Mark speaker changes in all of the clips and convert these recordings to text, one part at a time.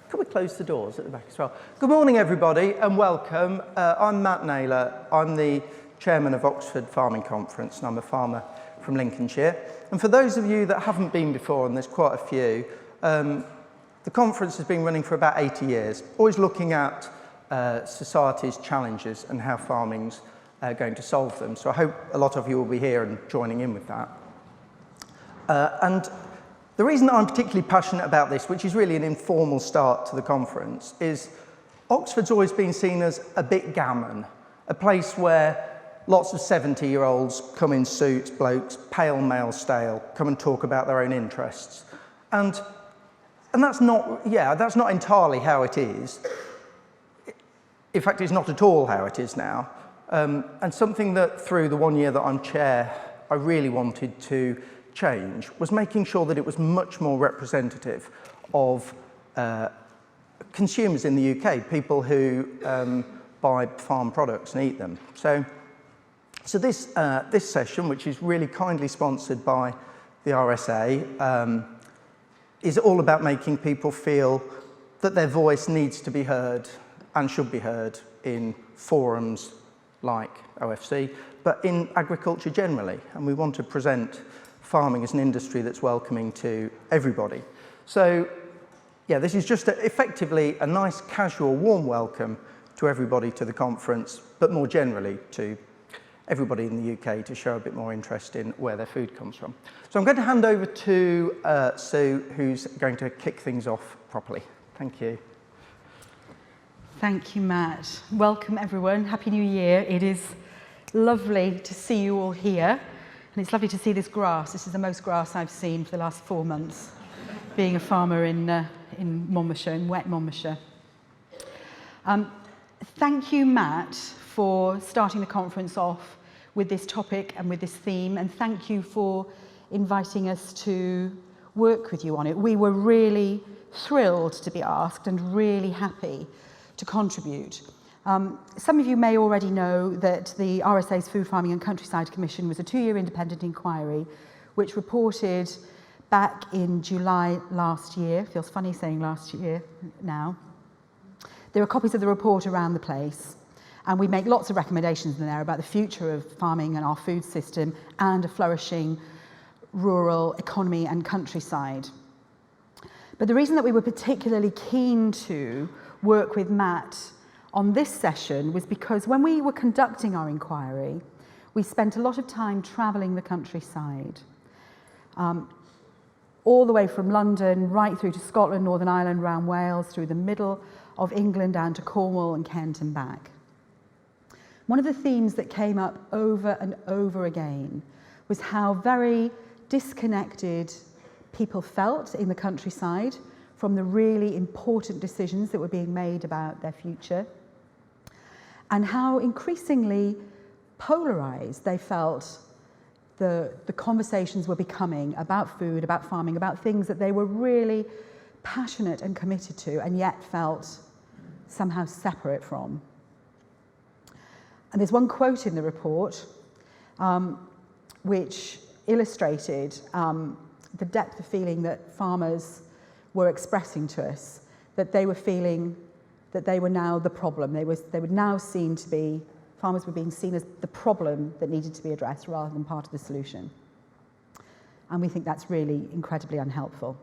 Speaker 1: Could we close the doors at the back as well? Good morning, everybody, and welcome. I'm Matt Naylor. I'm the chairman of Oxford Farming Conference, and I'm a farmer from Lincolnshire. And for those of you that haven't been before, and there's quite a few, the conference has been running for about 80 years, always looking at society's challenges and how farming's going to solve them. So I hope a lot of you will be here and joining in with that. And the reason that I'm particularly passionate about this, which is really an informal start to the conference, is Oxford's always been seen as a bit gammon, a place where lots of 70-year-olds come in suits, blokes, pale male stale, come and talk about their own interests. And that's not entirely how it is. In fact, it's not at all how it is now. And something that through the 1 year that I'm chair, I really wanted to change was making sure that it was much more representative of consumers in the UK, people who buy farm products and eat them. So this session, which is really kindly sponsored by the RSA, is all about making people feel that their voice needs to be heard and should be heard in forums like OFC, but in agriculture generally. And we want to present farming as an industry that's welcoming to everybody. So, yeah, this is just effectively a nice, casual, warm welcome to everybody to the conference, but more generally to everybody in the UK to show a bit more interest in where their food comes from. So I'm going to hand over to Sue, who's going to kick things off properly. Thank you.
Speaker 2: Thank you, Matt. Welcome, everyone. Happy New Year. It is lovely to see you all here. And it's lovely to see this grass. This is the most grass I've seen for the last 4 months, being a farmer in Monmouthshire, in wet Monmouthshire. Thank you, Matt, for starting the conference off with this topic and with this theme, and thank you for inviting us to work with you on it. We were really thrilled to be asked and really happy to contribute. Some of you may already know that the RSA's Food Farming and Countryside Commission was a 2-year independent inquiry which reported back in July last year. Feels funny saying last year now. There are copies of the report around the place, and we make lots of recommendations in there about the future of farming and our food system and a flourishing rural economy and countryside. But the reason that we were particularly keen to work with Matt on this session was because when we were conducting our inquiry, we spent a lot of time travelling the countryside, all the way from London right through to Scotland, Northern Ireland, round Wales, through the middle of England down to Cornwall and Kent and back. One of the themes that came up over and over again was how very disconnected people felt in the countryside from the really important decisions that were being made about their future, and how increasingly polarised they felt the conversations were becoming about food, about farming, about things that they were really passionate and committed to, and yet felt somehow separate from. And there's one quote in the report which illustrated the depth of feeling that farmers were expressing to us, that they were feeling that they were now the problem. They were now seen to be, farmers were being seen as the problem that needed to be addressed rather than part of the solution. And we think that's really incredibly unhelpful.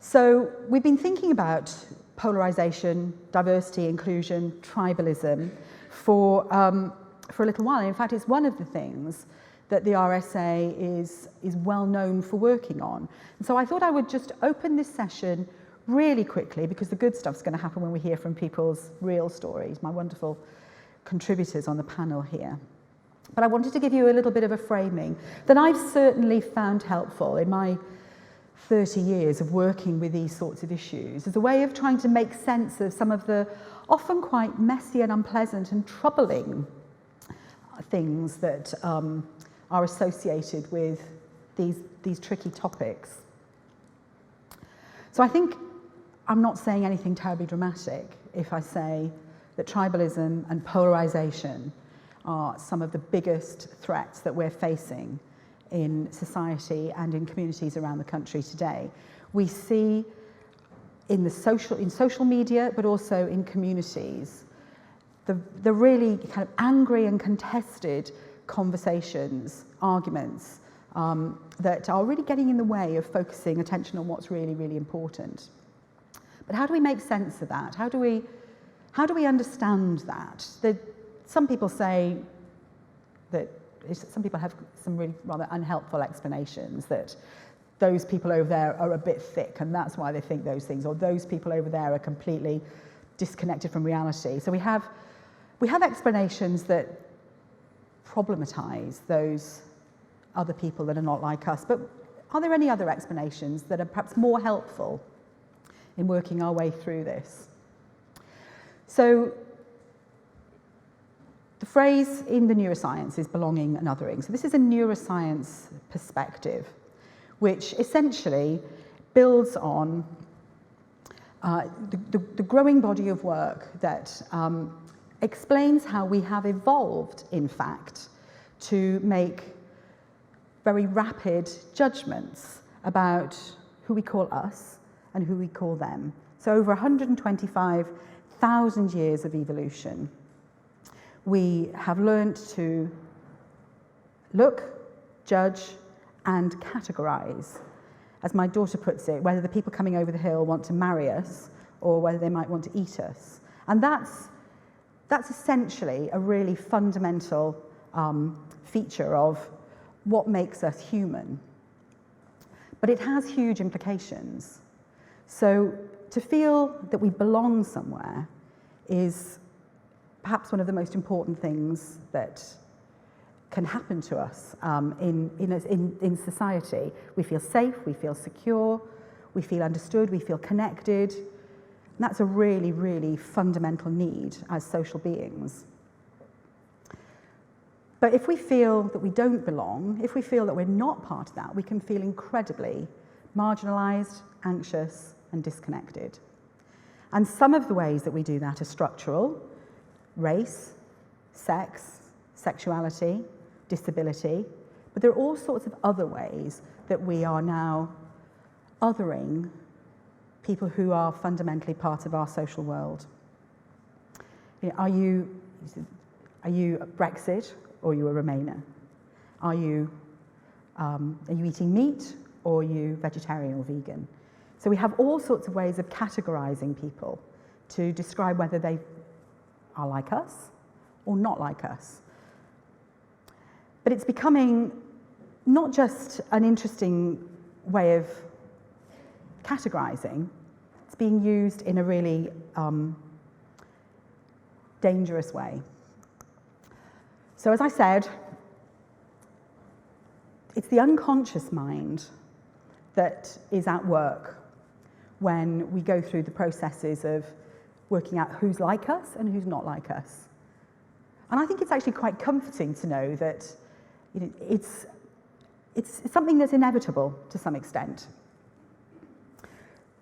Speaker 2: So we've been thinking about polarisation, diversity, inclusion, tribalism for a little while. In fact, it's one of the things that the RSA is well known for working on. And so I thought I would just open this session really quickly, because the good stuff's going to happen when we hear from people's real stories, my wonderful contributors on the panel here. But I wanted to give you a little bit of a framing that I've certainly found helpful in my 30 years of working with these sorts of issues, as a way of trying to make sense of some of the often quite messy and unpleasant and troubling things that are associated with these tricky topics. So I think I'm not saying anything terribly dramatic if I say that tribalism and polarisation are some of the biggest threats that we're facing in society and in communities around the country today. We see in social media, but also in communities. The really kind of angry and contested conversations, arguments, that are really getting in the way of focusing attention on what's really, really important. But how do we make sense of that? How do we understand that? Some people say that, some people have some really rather unhelpful explanations, that those people over there are a bit thick and that's why they think those things, or those people over there are completely disconnected from reality. So we have explanations that problematize those other people that are not like us, but are there any other explanations that are perhaps more helpful in working our way through this? So the phrase in the neuroscience is belonging and othering. So this is a neuroscience perspective, which essentially builds on the growing body of work that explains how we have evolved, in fact, to make very rapid judgments about who we call us and who we call them. So over 125,000 years of evolution, we have learned to look, judge, and categorize. As my daughter puts it, whether the people coming over the hill want to marry us or whether they might want to eat us. And that's essentially a really fundamental feature of what makes us human. But it has huge implications. So to feel that we belong somewhere is perhaps one of the most important things that can happen to us in society. We feel safe, we feel secure, we feel understood, we feel connected. And that's a really, really fundamental need as social beings. But if we feel that we don't belong, if we feel that we're not part of that, we can feel incredibly marginalized, anxious, and disconnected. And some of the ways that we do that are structural: race, sex, sexuality, disability. But there are all sorts of other ways that we are now othering people who are fundamentally part of our social world. You know, are you Brexit or are you a Remainer? Are you eating meat or are you vegetarian or vegan? So we have all sorts of ways of categorizing people to describe whether they are like us or not like us. But it's becoming not just an interesting way of categorizing, it's being used in a really dangerous way. So as I said, it's the unconscious mind that is at work when we go through the processes of working out who's like us and who's not like us. And I think it's actually quite comforting to know that it's something that's inevitable to some extent.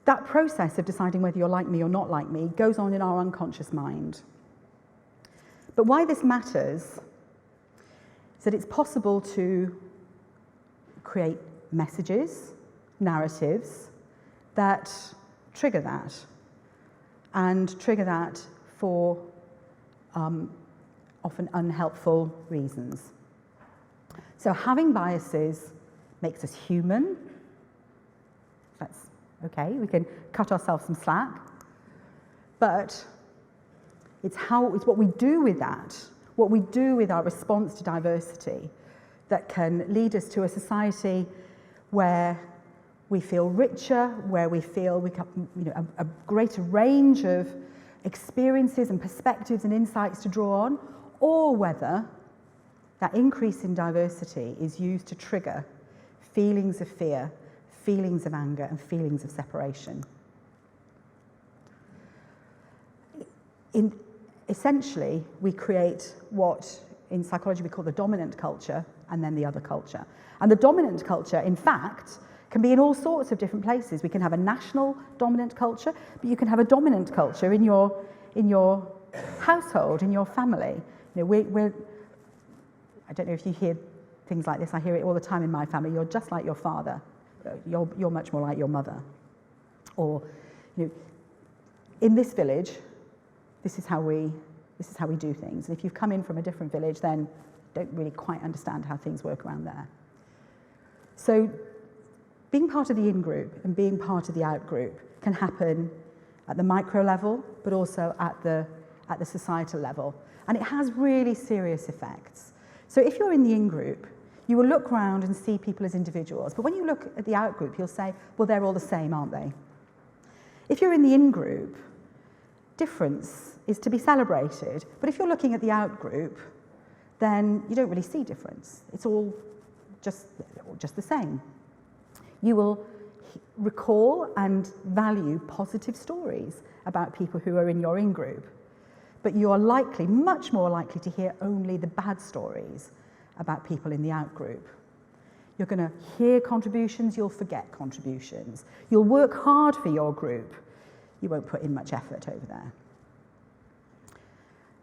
Speaker 2: That process of deciding whether you're like me or not like me goes on in our unconscious mind. But why this matters is that it's possible to create messages, narratives that trigger that, and trigger that for often unhelpful reasons. So having biases makes us human. That's okay, we can cut ourselves some slack. But it's what we do with that, what we do with our response to diversity, that can lead us to a society where we feel richer, where we feel we have, a greater range of experiences and perspectives and insights to draw on, or whether that increase in diversity is used to trigger feelings of fear, feelings of anger, and feelings of separation. Essentially, we create what in psychology we call the dominant culture, and then the other culture. And the dominant culture, in fact, can be in all sorts of different places. We can have a national dominant culture, but you can have a dominant culture in your household, in your family. I don't know if you hear things like this. I hear it all the time in my family. You're just like your father. You're much more like your mother. Or, you know, in this village, this is how we do things. And if you've come in from a different village, then you don't really quite understand how things work around there. So being part of the in-group and being part of the out-group can happen at the micro level, but also at the societal level. And it has really serious effects. So if you're in the in-group, you will look around and see people as individuals. But when you look at the out-group, you'll say, well, they're all the same, aren't they? If you're in the in-group, difference is to be celebrated. But if you're looking at the out-group, then you don't really see difference. It's all just the same. You will recall and value positive stories about people who are in your in-group. But you are likely, much more likely, to hear only the bad stories about people in the out-group. You're going to hear contributions, you'll forget contributions. You'll work hard for your group. You won't put in much effort over there.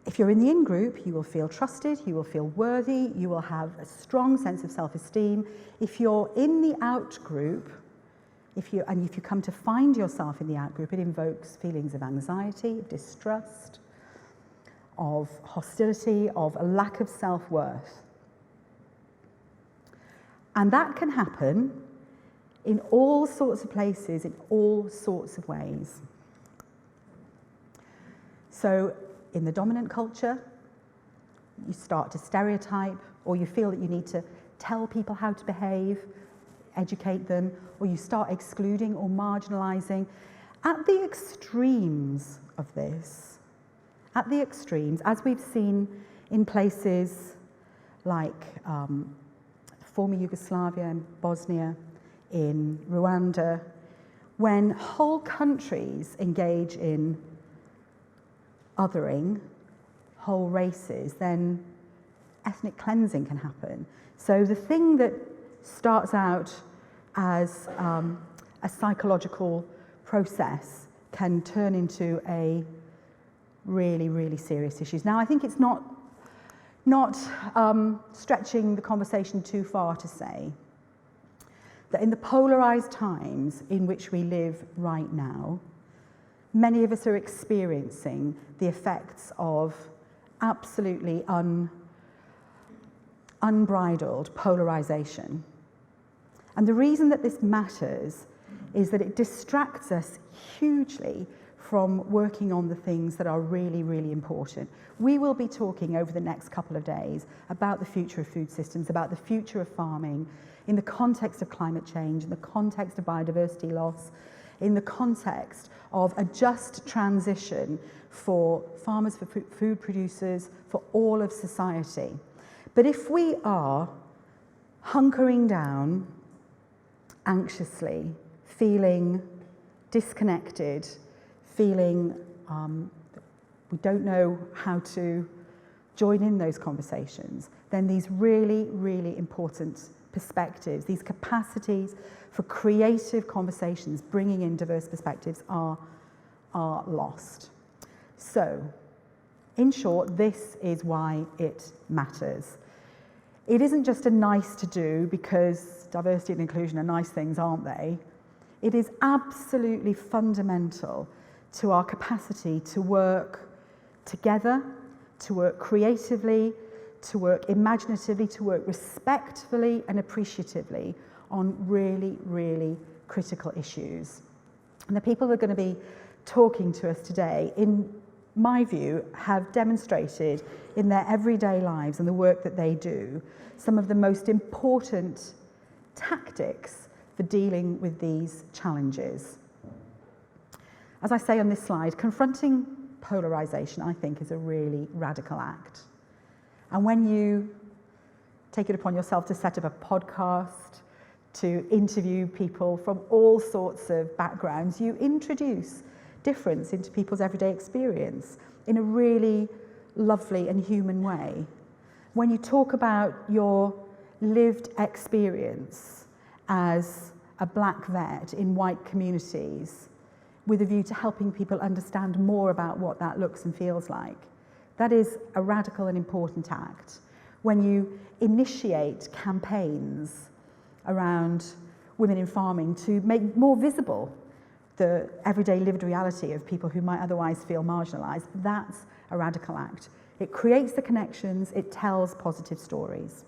Speaker 2: If you're in the in-group, you will feel trusted, you will feel worthy, you will have a strong sense of self-esteem. If you're in the out-group, if you come to find yourself in the out-group, it invokes feelings of anxiety, of distrust, of hostility, of a lack of self-worth. And that can happen in all sorts of places, in all sorts of ways. So in the dominant culture, you start to stereotype, or you feel that you need to tell people how to behave, educate them, or you start excluding or marginalizing. At the extremes of this, as we've seen in places like former Yugoslavia and Bosnia, in Rwanda, when whole countries engage in othering whole races, then ethnic cleansing can happen. So the thing that starts out as a psychological process can turn into a really, really serious issue. Now, I think it's not stretching the conversation too far to say that in the polarized times in which we live right now, many of us are experiencing the effects of absolutely unbridled polarization. And the reason that this matters is that it distracts us hugely from working on the things that are really, really important. We will be talking over the next couple of days about the future of food systems, about the future of farming, in the context of climate change, in the context of biodiversity loss, in the context of a just transition for farmers, for food producers, for all of society. But if we are hunkering down anxiously, feeling disconnected, feeling we don't know how to join in those conversations, then these really, really important perspectives, these capacities for creative conversations, bringing in diverse perspectives, are lost. So, in short, this is why it matters. It isn't just a nice to do, because diversity and inclusion are nice things, aren't they? It is absolutely fundamental to our capacity to work together, to work creatively, to work imaginatively, to work respectfully and appreciatively on really, really critical issues. And the people who are going to be talking to us today, in my view, have demonstrated in their everyday lives and the work that they do some of the most important tactics for dealing with these challenges. As I say on this slide, confronting polarization, I think, is a really radical act. And when you take it upon yourself to set up a podcast, to interview people from all sorts of backgrounds, you introduce difference into people's everyday experience in a really lovely and human way. When you talk about your lived experience as a black vet in white communities, with a view to helping people understand more about what that looks and feels like, that is a radical and important act. When you initiate campaigns around women in farming to make more visible the everyday lived reality of people who might otherwise feel marginalised, that's a radical act. It creates the connections, it tells positive stories.